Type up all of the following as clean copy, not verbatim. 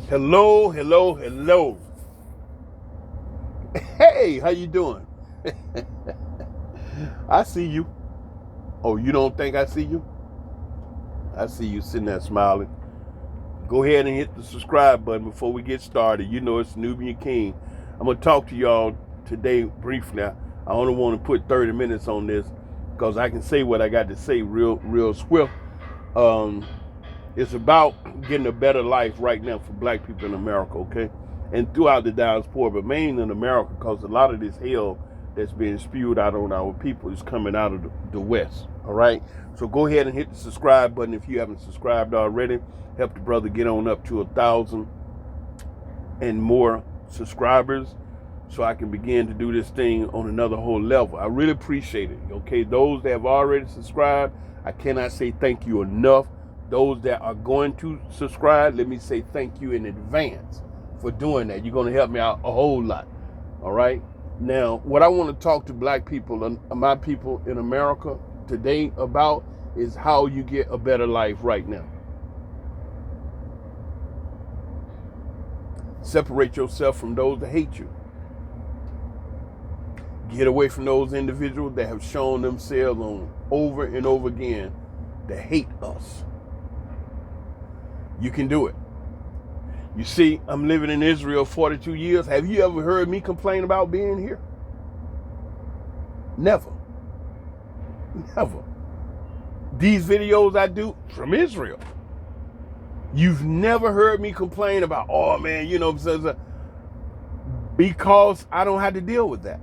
Hello, hello, hello. Hey, how you doing? I see you. Oh, you don't think I see you? I see you sitting there smiling. Go ahead and hit the subscribe button before we get started. You know it's Nubian King. I'm gonna talk to y'all today briefly. I only want to put 30 minutes on this because I can say what I got to say real swift. Um, it's about getting a better life right now for black people in America, okay? And throughout the diaspora, but mainly in America, because a lot of this hell that's being spewed out on our people is coming out of the West, all right? So go ahead and hit the subscribe button if you haven't subscribed already. Help the brother get on up to 1,000 and more subscribers so I can begin to do this thing on another whole level. I really appreciate it, okay? Those that have already subscribed, I cannot say thank you enough. Those that are going to subscribe, let me say thank you in advance for doing that. You're going to help me out a whole lot, all right? Now, what I want to talk to black people and my people in America today about is how you get a better life right now. Separate yourself from those that hate you. Get away from those individuals that have shown themselves on over and over again that hate us. You can do it. You see, I'm living in Israel 42 years. Have you ever heard me complain about being here? Never. Never. These videos I do from Israel. You've never heard me complain about, oh man, because I don't have to deal with that.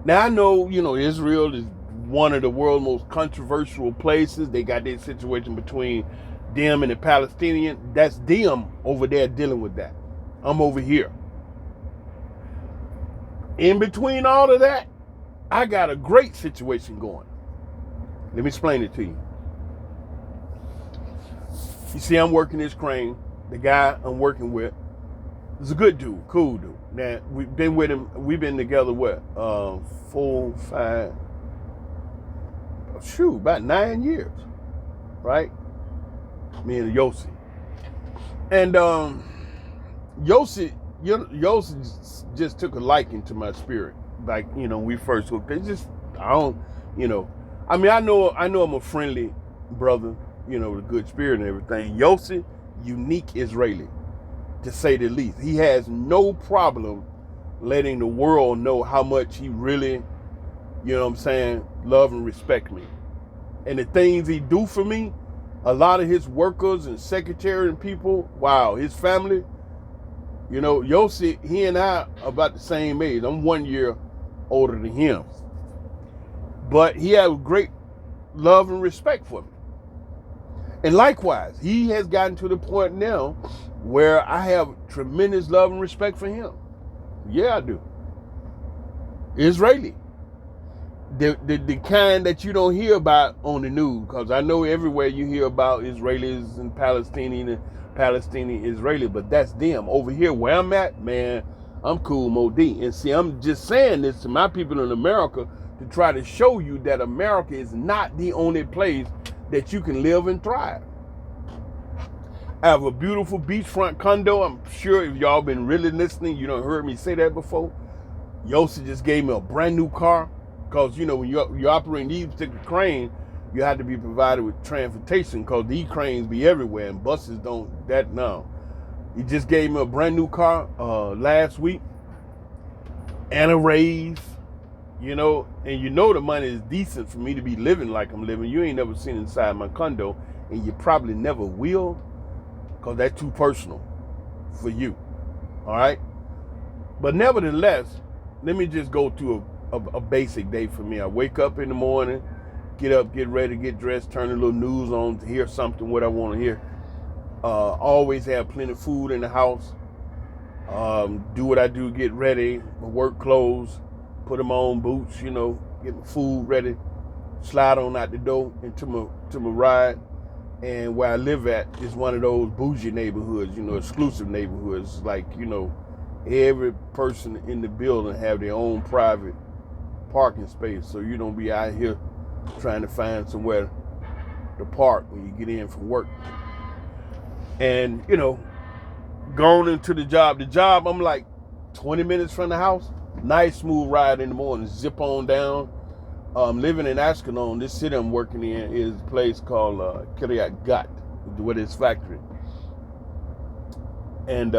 Now I know, Israel is one of the world's most controversial places. They got this situation between them and the Palestinian. That's them over there dealing with that. I'm over here. In between all of that, I got a great situation going. Let me explain it to you. You see, I'm working this crane. The guy I'm working with is a good dude, cool dude. Now, we've been with him, we've been together, what, 4, 5, about 9 years, right? Me and Yossi. And Yossi just took a liking to my spirit. Like, we first hooked. It's just, I don't, I know I'm a friendly brother, with a good spirit and everything. Yossi, unique Israeli, to say the least. He has no problem letting the world know how much he really, love and respect me. And the things he do for me, a lot of his workers and secretary and people, wow, his family, Yossi, he and I are about the same age. I'm 1 year older than him. But he has great love and respect for me. And likewise, he has gotten to the point now where I have tremendous love and respect for him. Yeah, I do. Israeli. The kind that you don't hear about on the news, because I know everywhere you hear about Israelis and Palestinian Israeli, but that's them. Over here where I'm at, man, I'm cool Modi. And see, I'm just saying this to my people in America to try to show you that America is not the only place that you can live and thrive. I have a beautiful beachfront condo. I'm sure if y'all been really listening, you don't heard me say that before. Yossi just gave me a brand new car. Because, when you're operating these particular cranes, you have to be provided with transportation because these cranes be everywhere and buses don't, no. He just gave me a brand new car last week and a raise, and the money is decent for me to be living like I'm living. You ain't never seen inside my condo, and you probably never will because that's too personal for you, all right? But nevertheless, let me just go through a basic day for me. I wake up in the morning, get up, get ready, get dressed, turn a little news on to hear something, what I want to hear. Always have plenty of food in the house. Do what I do, get ready, my work clothes, put them on, boots, get my food ready, slide on out the door into my ride. And where I live at is one of those bougie neighborhoods, exclusive neighborhoods. Like, every person in the building have their own private parking space, so you don't be out here trying to find somewhere to park when you get in from work. And Going into the job. The job, I'm like 20 minutes from the house. Nice smooth ride in the morning. Zip on down. Living in Ashkelon, this city I'm working in is a place called Kiryat Gat, with its factory. And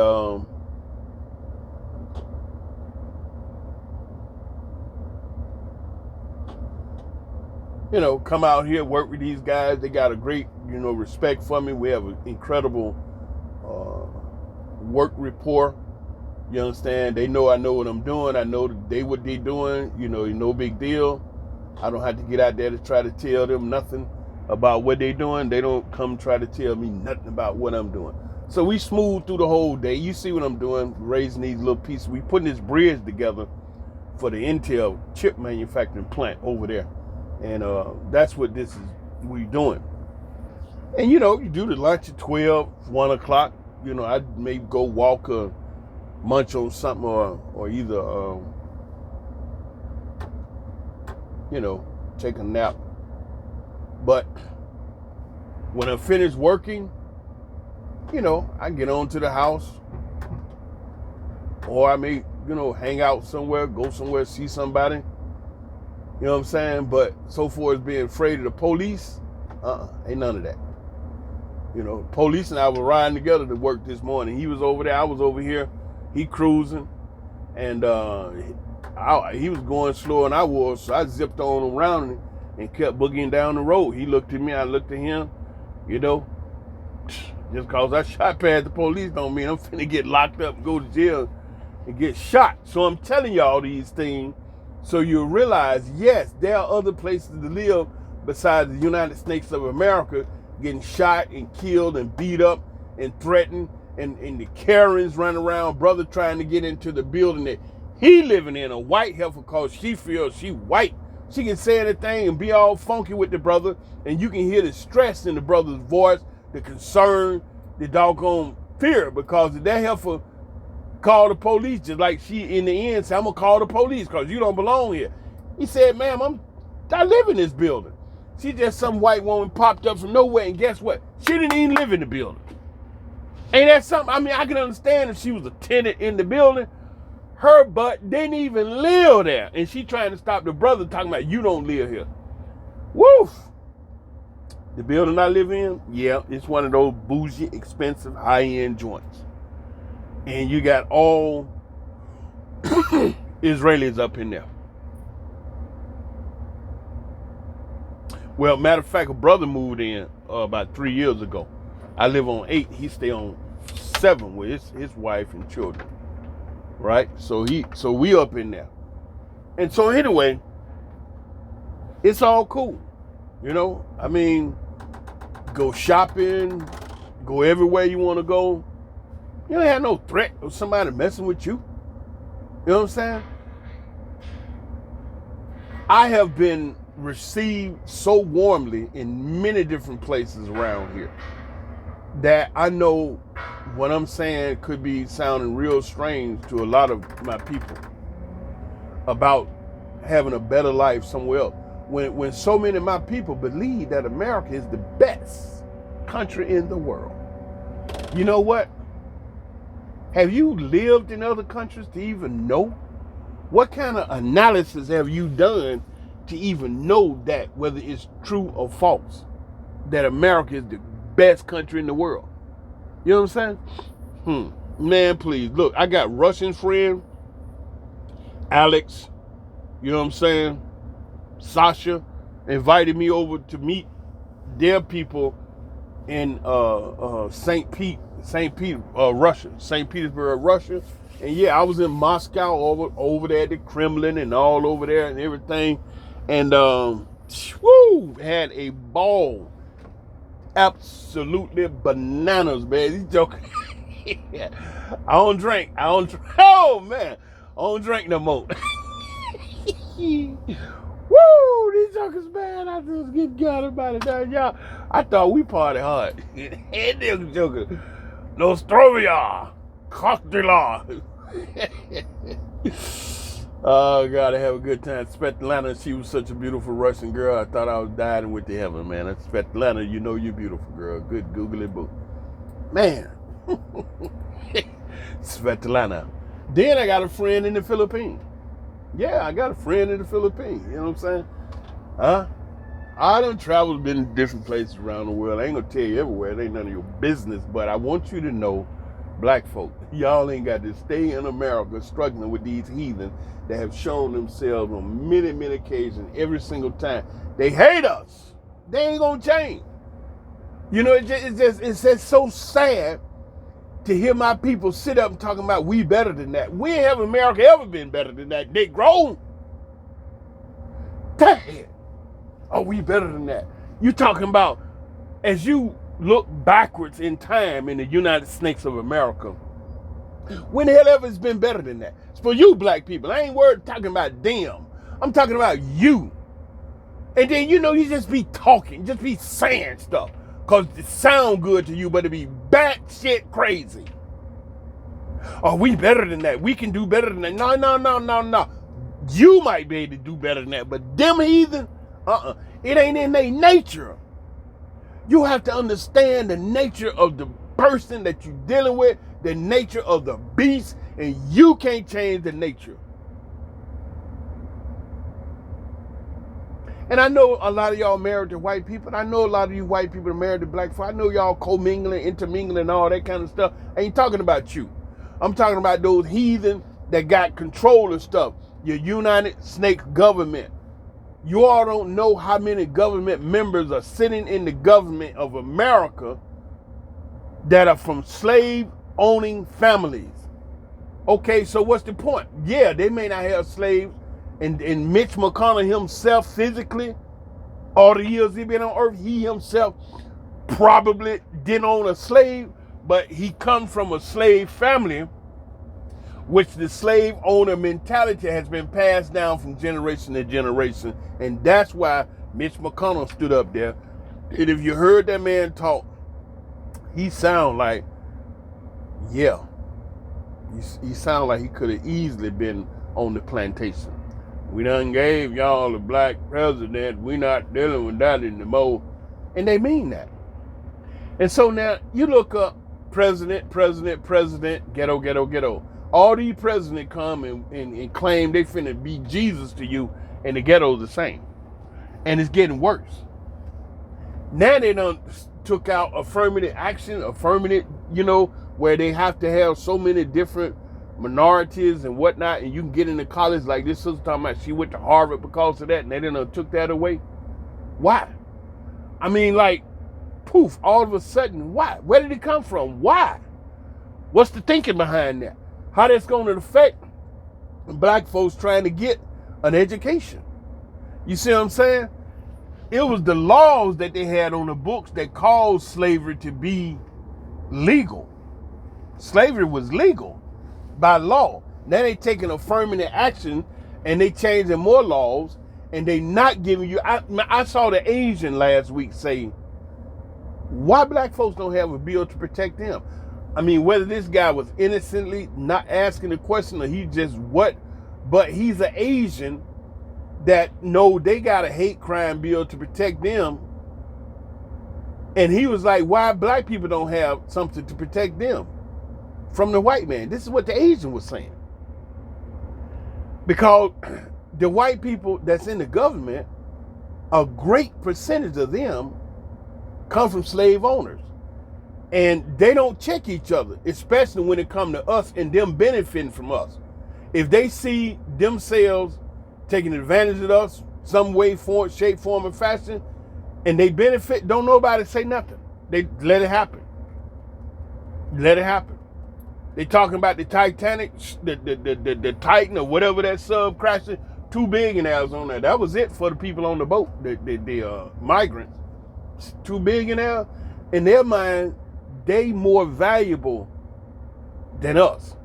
come out here, work with these guys. They got a great, respect for me. We have an incredible work rapport. You understand? They know I know what I'm doing. I know what they're doing. No big deal. I don't have to get out there to try to tell them nothing about what they're doing. They don't come try to tell me nothing about what I'm doing. So we smooth through the whole day. You see what I'm doing, raising these little pieces. We putting this bridge together for the Intel chip manufacturing plant over there. And that's what we doing. And, you do the lunch at 12, 1 o'clock. I may go walk or munch on something or either, take a nap. But when I finish working, I get on to the house, or I may, hang out somewhere, go somewhere, see somebody. You know what I'm saying? But so far as being afraid of the police, ain't none of that. Police and I were riding together to work this morning. He was over there, I was over here. He cruising, and he was going slower than I was, so I zipped on around and kept boogieing down the road. He looked at me, I looked at him. Just cause I shot past the police don't mean I'm finna get locked up and go to jail and get shot. So I'm telling y'all these things so you realize, yes, there are other places to live besides the United States of America, getting shot and killed and beat up and threatened, and the Karens running around, brother trying to get into the building that he living in, a white heifer, cause she feels she white. She can say anything and be all funky with the brother, and you can hear the stress in the brother's voice, the concern, the doggone fear, because if that heifer called the police, just like she in the end said, I'm gonna call the police because you don't belong here. He said, ma'am, I live in this building. She just some white woman popped up from nowhere, and guess what? She didn't even live in the building. Ain't that something? I mean, I can understand if she was a tenant in the building. Her butt didn't even live there. And she trying to stop the brother talking about, you don't live here. Woof. The building I live in, yeah, it's one of those bougie, expensive, high-end joints. And you got all Israelis up in there. Well, matter of fact, a brother moved in about 3 years ago. I live on 8. He stay on 7 with his wife and children. Right? So we up in there. And so anyway, it's all cool. I mean, go shopping, go everywhere you want to go. You don't have no threat of somebody messing with you. You know what I'm saying? I have been received so warmly in many different places around here that I know what I'm saying could be sounding real strange to a lot of my people about having a better life somewhere else. When so many of my people believe that America is the best country in the world. You know what? Have you lived in other countries to even know? What kind of analysis have you done to even know that, whether it's true or false, that America is the best country in the world? You know what I'm saying? Man, please. Look, I got Russian friend, Alex, you know what I'm saying? Sasha invited me over to meet their people in St. Petersburg, Russia. And yeah, I was in Moscow over there at the Kremlin and all over there and everything. And had a ball. Absolutely bananas, man. He's joking. I don't drink. Oh man, I don't drink no more. Woo, these jokers, man. I just get got about it now, y'all. I thought we party hard. And them jokers, Nostrovia, cocktail. Oh God, I have a good time. Svetlana, she was such a beautiful Russian girl. I thought I was dying with the heaven, man. That's Svetlana, you know you're beautiful, girl. Good googly boo. Man. Svetlana. Then I got a friend in the Philippines. Yeah, I got a friend in the Philippines. You know what I'm saying? Huh? I done traveled, been in different places around the world. I ain't gonna tell you everywhere. It ain't none of your business. But I want you to know, black folk, y'all ain't got to stay in America struggling with these heathen that have shown themselves on many, many occasions every single time. They hate us. They ain't gonna change. You know, it's just so sad to hear my people sit up and talking about we better than that. We ain't have America ever been better than that. They grown. Damn. Oh, we better than that. You talking about as you look backwards in time in the United States of America, when the hell ever it's been better than that? It's for you black people. I ain't worried talking about them. I'm talking about you. And then, you know, you just be talking, just be saying stuff because it sound good to you, but it be batshit crazy. Oh, we better than that. We can do better than that. No. You might be able to do better than that, but them heathen, it ain't in their nature. You have to understand the nature of the person that you're dealing with, the nature of the beast, and you can't change the nature. And I know a lot of y'all married to white people. And I know a lot of you white people are married to black folk. I know y'all commingling, intermingling, all that kind of stuff. I ain't talking about you. I'm talking about those heathen that got control of stuff. Your United States government. You all don't know how many government members are sitting in the government of America that are from slave-owning families. Okay, so what's the point? Yeah, they may not have slaves. And Mitch McConnell himself physically, all the years he been on earth, he himself probably didn't own a slave, but he comes from a slave family, which the slave owner mentality has been passed down from generation to generation. And that's why Mitch McConnell stood up there. And if you heard that man talk, he sound like, yeah, he sound like he could have easily been on the plantation. We done gave y'all a black president. We not dealing with that anymore. And they mean that. And so now you look up president, ghetto. All these presidents come and claim they finna be Jesus to you, and the ghetto's the same. And it's getting worse. Now they done took out affirmative action, where they have to have so many different minorities and whatnot, and you can get into college like this sister talking about she went to Harvard because of that, and they done took that away. Why? I mean, like, poof, all of a sudden, why? Where did it come from? Why? What's the thinking behind that? How that's going to affect black folks trying to get an education? You see what I'm saying? It was the laws that they had on the books that caused slavery to be legal. Slavery was legal by law. Now they taking affirmative action and they changing more laws, and they not giving you. I saw the Asian last week say, why black folks don't have a bill to protect them? I mean, whether this guy was innocently not asking the question or he just what, but he's an Asian that know they got a hate crime bill to protect them. And he was like, why black people don't have something to protect them from the white man? This is what the Asian was saying. Because the white people that's in the government, a great percentage of them come from slave owners. And they don't check each other, especially when it comes to us and them benefiting from us. If they see themselves taking advantage of us, some way, form, shape, form, and fashion, and they benefit, don't nobody say nothing. They let it happen. Let it happen. They talking about the Titanic, the Titan or whatever that sub crashing, 2 billionaires on there. That was it for the people on the boat, the migrants. 2 billionaires, in their mind, they more valuable than us.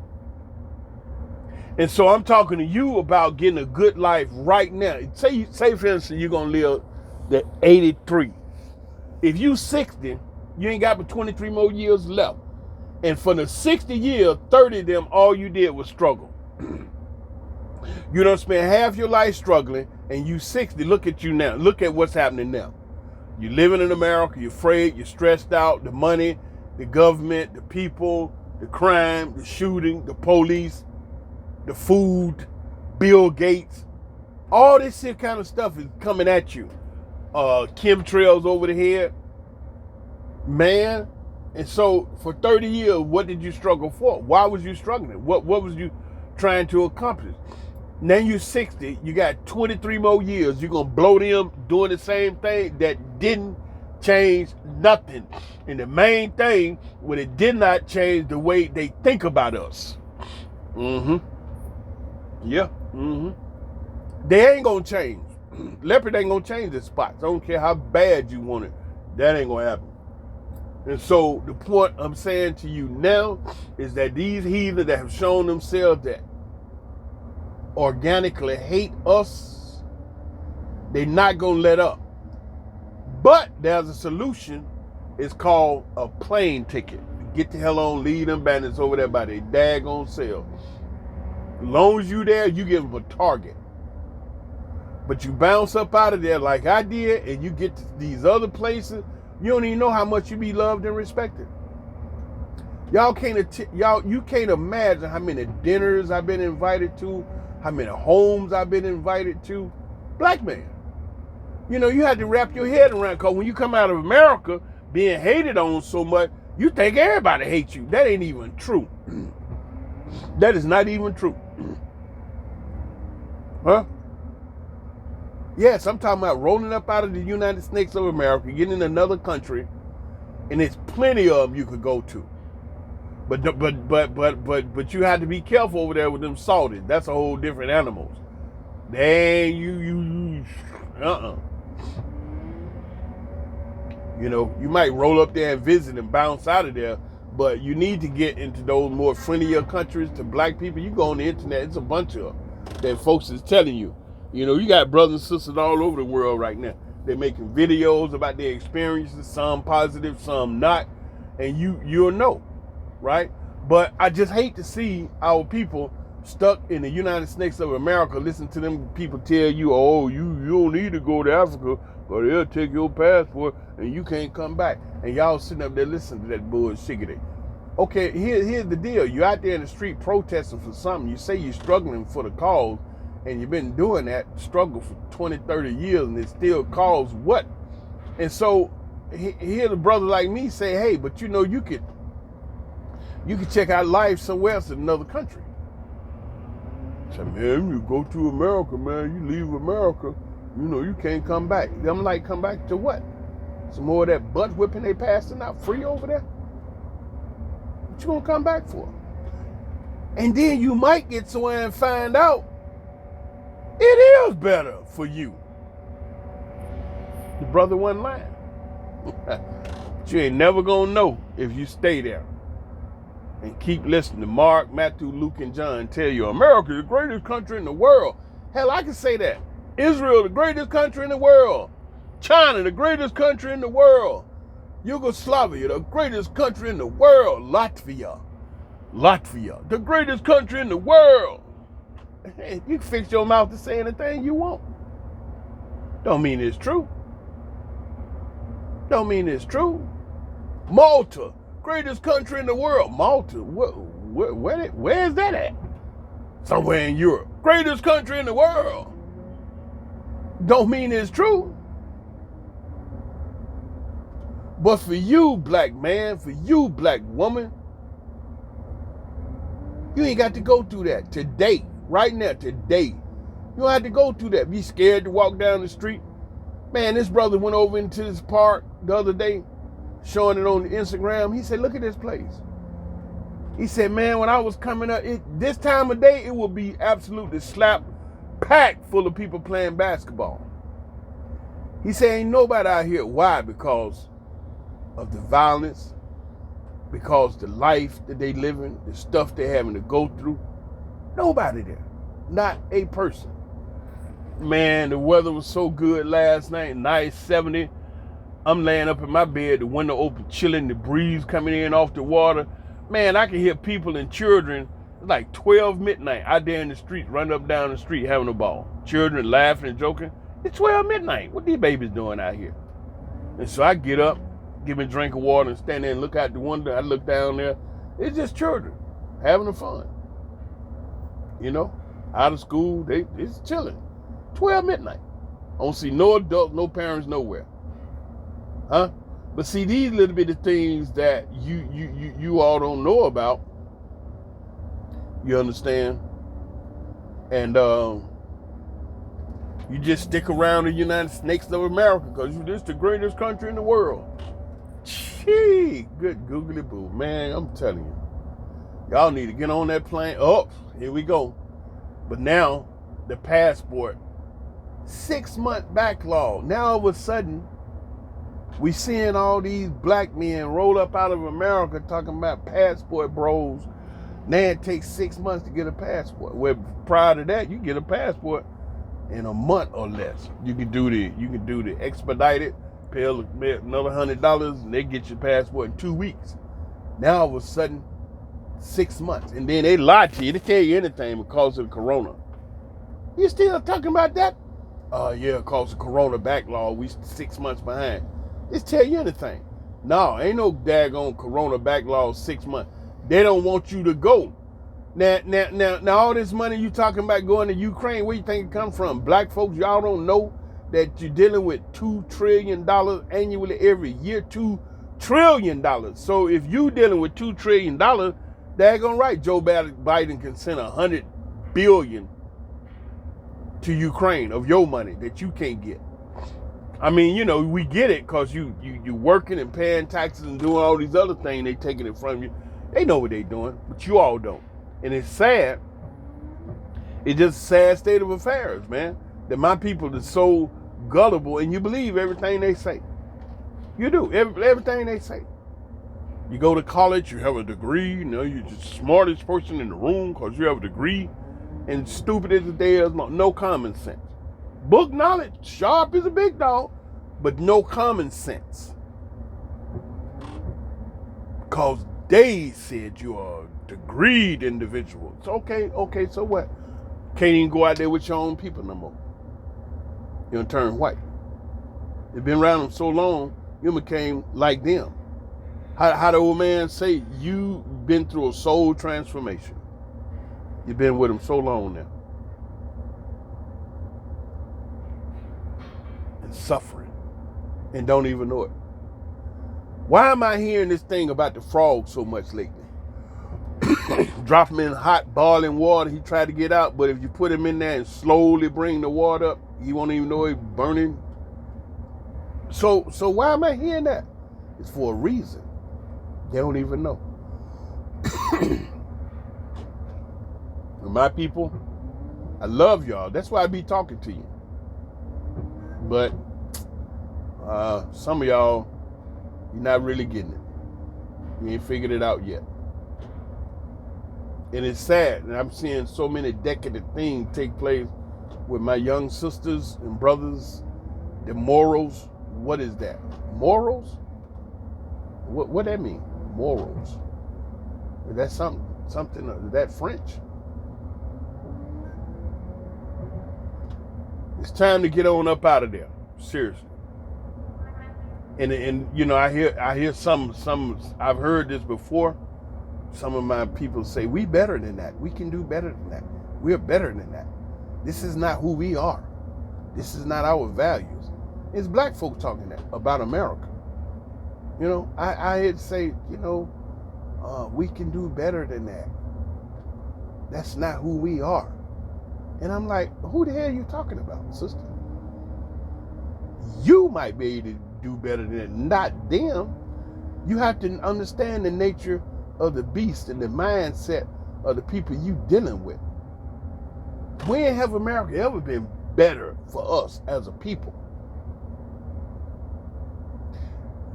And so I'm talking to you about getting a good life right now. Say for instance, you're going to live the 83. If you 60, you ain't got but 23 more years left. And for the 60 years, 30 of them, all you did was struggle. You done spend half your life struggling, and you 60, look at you now. Look at what's happening now. You're living in America, you're afraid, you're stressed out, the money, the government, the people, the crime, the shooting, the police, the food, Bill Gates, all this shit kind of stuff is coming at you. Chemtrails over the head, man. And so for 30 years, what did you struggle for? Why was you struggling? What was you trying to accomplish? Now you're 60, you got 23 more years. You're going to blow them doing the same thing that didn't change nothing. And the main thing, when it did not change the way they think about us. Yeah. They ain't going to change. Leopard ain't going to change the spots. I don't care how bad you want it. That ain't going to happen. And so the point I'm saying to you now is that these heathens that have shown themselves that organically hate us, they're not going to let up. But there's a solution. It's called a plane ticket. Get the hell on, leave them bandits over there by their daggone self. As long as you there, you give them a target. But you bounce up out of there like I did, and you get to these other places, you don't even know how much you be loved and respected. You can't imagine how many dinners I've been invited to, how many homes I've been invited to. Black man. You know, you had to wrap your head around, because when you come out of America being hated on so much, you think everybody hates you. That ain't even true. That is not even true. Huh? Yes, I'm talking about rolling up out of the United States of America, getting in another country, and there's plenty of them you could go to. But you had to be careful over there with them salted. That's a whole different animals. Dang, you You know, you might roll up there and visit and bounce out of there, but you need to get into those more friendlier countries to black people. You go on the internet, it's a bunch of that folks is telling you. You know, you got brothers and sisters all over the world right now. They're making videos about their experiences, some positive, some not, and you'll know, right? But I just hate to see our people stuck in the United States of America. Listen to them people tell you, oh, you don't need to go to Africa, or they'll take your passport and you can't come back. And y'all sitting up there listening to that bullshit. Okay, here's the deal. You're out there in the street protesting for something. You say you're struggling for the cause, and you've been doing that struggle for 20, 30 years, and it still calls what? And so hear the brother like me say, hey, but you know, you could check out life somewhere else in another country. Say, man, you go to America, man, you leave America, you know, you can't come back. I'm like, come back to what? Some more of that butt whipping they passing out free over there? What you gonna come back for? And then you might get somewhere and find out it is better for you. The brother wasn't lying. But you ain't never gonna know if you stay there and keep listening to Mark, Matthew, Luke, and John tell you America is the greatest country in the world. Hell, I can say that. Israel, the greatest country in the world. China, the greatest country in the world. Yugoslavia, the greatest country in the world. Latvia, the greatest country in the world. You can fix your mouth to say anything you want. Don't mean it's true. Malta, greatest country in the world. Malta, where is that at? Somewhere in Europe. Greatest country in the world. Don't mean it's true. But for you, black man, for you, black woman, you ain't got to go through that today. Right now, today. You don't have to go through that. Be scared to walk down the street. Man, this brother went over into this park the other day, showing it on Instagram. He said, look at this place. He said, man, when I was coming up, this time of day, it will be absolutely packed full of people playing basketball. He said, ain't nobody out here. Why? Because of the violence, because the life that they living, the stuff they having to go through. Nobody there. Not a person. Man, the weather was so good last night, nice 70. I'm laying up in my bed, the window open, chilling, the breeze coming in off the water. Man, I can hear people and children, it's like 12 midnight, out there in the street, running up down the street having a ball. Children laughing and joking. It's 12 midnight. What these babies doing out here? And so I get up, give me a drink of water, and stand there and look out the window. I look down there, It's just children having fun. You know, out of school, it's chilling. 12 midnight. I don't see no adults, no parents, nowhere. Huh? But see, these little bit of things that you all don't know about, you understand? And you just stick around the United States of America because this is the greatest country in the world. Gee, good googly boo. Man, I'm telling you. Y'all need to get on that plane. Oh, here we go. But now, the passport, 6-month backlog. Now all of a sudden, we seeing all these black men roll up out of America talking about passport bros. Now it takes 6 months to get a passport. Where prior to that, you get a passport in a month or less. You can do the expedited, pay another $100, and they get your passport in 2 weeks. Now all of a sudden, 6 months, and then they lie to you. They tell you anything because of the corona. You still talking about that? Yeah, because of corona backlog, we 6 months behind. Just tell you anything. No, ain't no daggone corona backlog 6 months. They don't want you to go. Now, all this money you talking about going to Ukraine, where you think it come from? Black folks, y'all don't know that you're dealing with $2 trillion annually every year. $2 trillion. So if you dealing with $2 trillion, daggone right, Joe Biden can send $100 billion to Ukraine of your money that you can't get. I mean, you know, we get it because you working and paying taxes and doing all these other things. They taking it from you. They know what they doing, but you all don't. And it's sad. It's just a sad state of affairs, man. That my people are so gullible and you believe everything they say. You do, everything they say. You go to college, you have a degree, you know, you're the smartest person in the room because you have a degree. And stupid as they is, no common sense. Book knowledge, sharp as a big dog, but no common sense. Because they said you are a degreed individual. It's okay, so what? Can't even go out there with your own people no more. You're gonna turn white. You've been around them so long, you became like them. How the old man say, you've been through a soul transformation. You've been with them so long now. And suffering. And don't even know it. Why am I hearing this thing about the frog so much lately? Drop him in hot boiling water, he tried to get out, but if you put him in there and slowly bring the water up, he won't even know it's burning. So why am I hearing that? It's for a reason. They don't even know. My people, I love y'all. That's why I be talking to you. But some of y'all, you're not really getting it. You ain't figured it out yet. And it's sad. And I'm seeing so many decadent things take place with my young sisters and brothers. The morals. What is that? Morals? What that mean? Morals. Is that something? Is that French? It's time to get on up out of there. Seriously. And you know, I hear some I've heard this before. Some of my people say, we better than that. We can do better than that. We're better than that. This is not who we are. This is not our values. It's black folks talking that about America. You know, I had to say, you know, we can do better than that. That's not who we are. And I'm like, who the hell are you talking about, sister? You might be able to do better than that, not them. You have to understand the nature of the beast and the mindset of the people you dealing with. When have America ever been better for us as a people?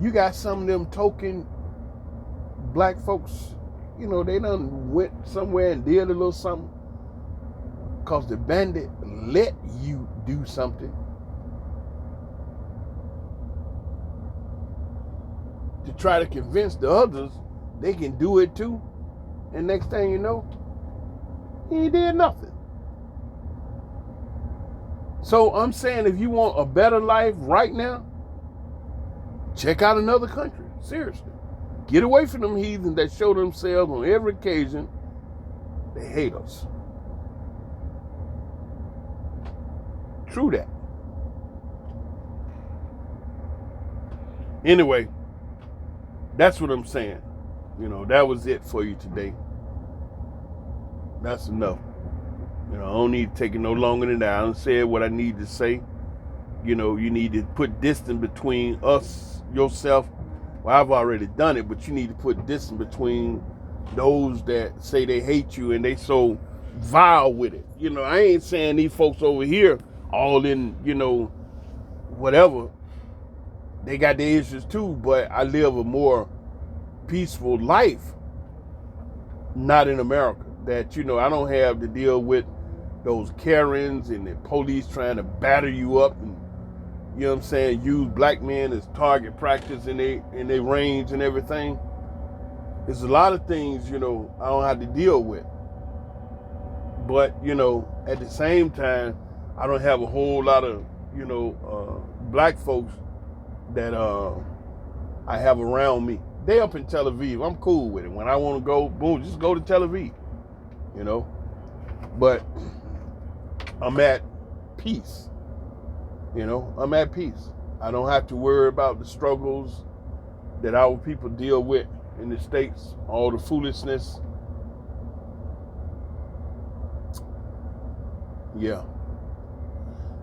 You got some of them token black folks, you know, they done went somewhere and did a little something because the bandit let you do something to try to convince the others they can do it too. And next thing you know, he did nothing. So I'm saying, if you want a better life right now, check out another country. Seriously. Get away from them heathens that show themselves on every occasion. They hate us. True that. Anyway, that's what I'm saying. You know, that was it for you today. That's enough. You know, I don't need to take it no longer than that. I done said what I need to say. You know, you need to put distance between us, yourself. Well, I've already done it, but you need to put distance between those that say they hate you and they so vile with it. You know, I ain't saying these folks over here all in, you know, whatever. They got their issues too, but I live a more peaceful life, not in America. That, you know, I don't have to deal with those Karens and the police trying to batter you up and, you know what I'm saying, use black men as target practice in their range and everything. There's a lot of things, you know, I don't have to deal with. But, you know, at the same time, I don't have a whole lot of, you know, black folks that I have around me. They up in Tel Aviv. I'm cool with it. When I want to go, boom, just go to Tel Aviv, you know. But I'm at peace, you know. I'm at peace. I don't have to worry about the struggles that our people deal with in the States, all the foolishness. Yeah.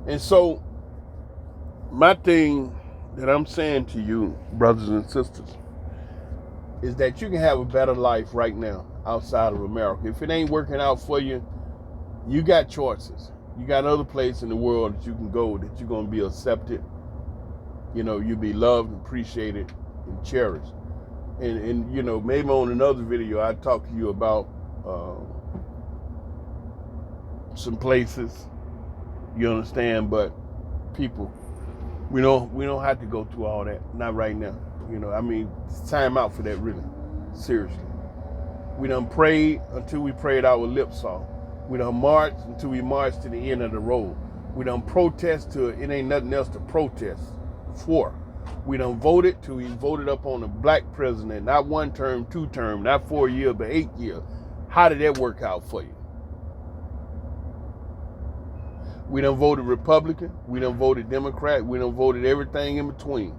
And so my thing that I'm saying to you, brothers and sisters, is that you can have a better life right now outside of America. If it ain't working out for you, you got choices. You got other places in the world that you can go that you're going to be accepted. You know, you'll be loved, appreciated, and cherished. And you know, maybe on another video, I talk to you about some places, you understand, but people, we don't have to go through all that. Not right now. You know, I mean, it's time out for that, really. Seriously. We done prayed until we prayed our lips off. We done marched until we marched to the end of the road. We done protest till it ain't nothing else to protest for. We done voted till we voted up on a black president, not 1 term, 2 term, not 4 years, but 8 years. How did that work out for you? We done voted Republican. We done voted Democrat. We done voted everything in between.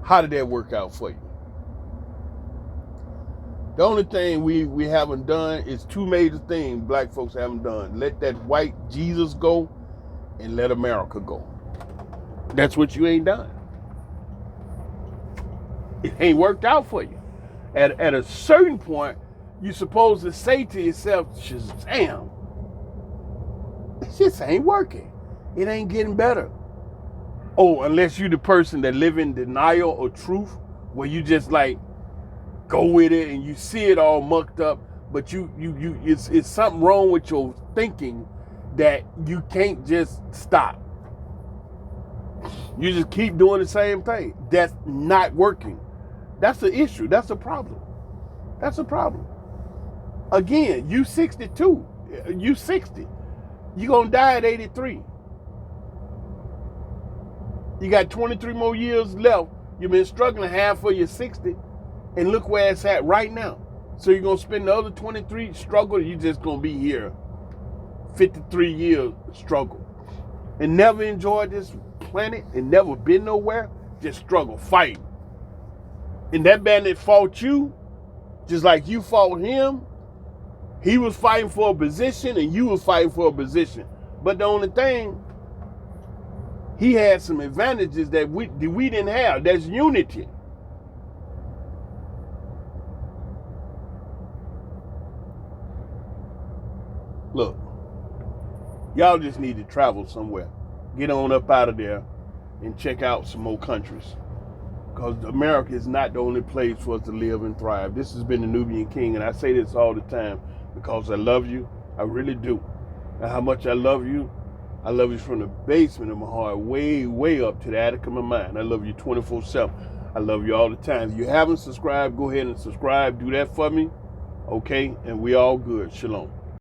How did that work out for you? The only thing we haven't done is 2 major things black folks haven't done. Let that white Jesus go and let America go. That's what you ain't done. It ain't worked out for you. At a certain point, you're supposed to say to yourself, Shazam, this ain't working. It ain't getting better. Oh, unless you're the person that live in denial or truth, where you just like go with it and you see it all mucked up, but it's something wrong with your thinking that you can't just stop. You just keep doing the same thing. That's not working. That's the issue. That's a problem. That's a problem. Again, you 62. You 60. You're going to die at 83. You got 23 more years left. You've been struggling half of your 60. And look where it's at right now. So you're going to spend the other 23 struggle. You're just going to be here 53 years struggle. And never enjoyed this planet and never been nowhere. Just struggle, fight. And that bandit fought you just like you fought him. He was fighting for a position and you was fighting for a position. But the only thing, he had some advantages that we didn't have. That's unity. Look, y'all just need to travel somewhere. Get on up out of there and check out some more countries. Because America is not the only place for us to live and thrive. This has been the Nubian King, and I say this all the time because I love you. I really do. And how much I love you from the basement of my heart, way, way up to the attic of my mind. I love you 24/7. I love you all the time. If you haven't subscribed, go ahead and subscribe. Do that for me. Okay? And we all good. Shalom.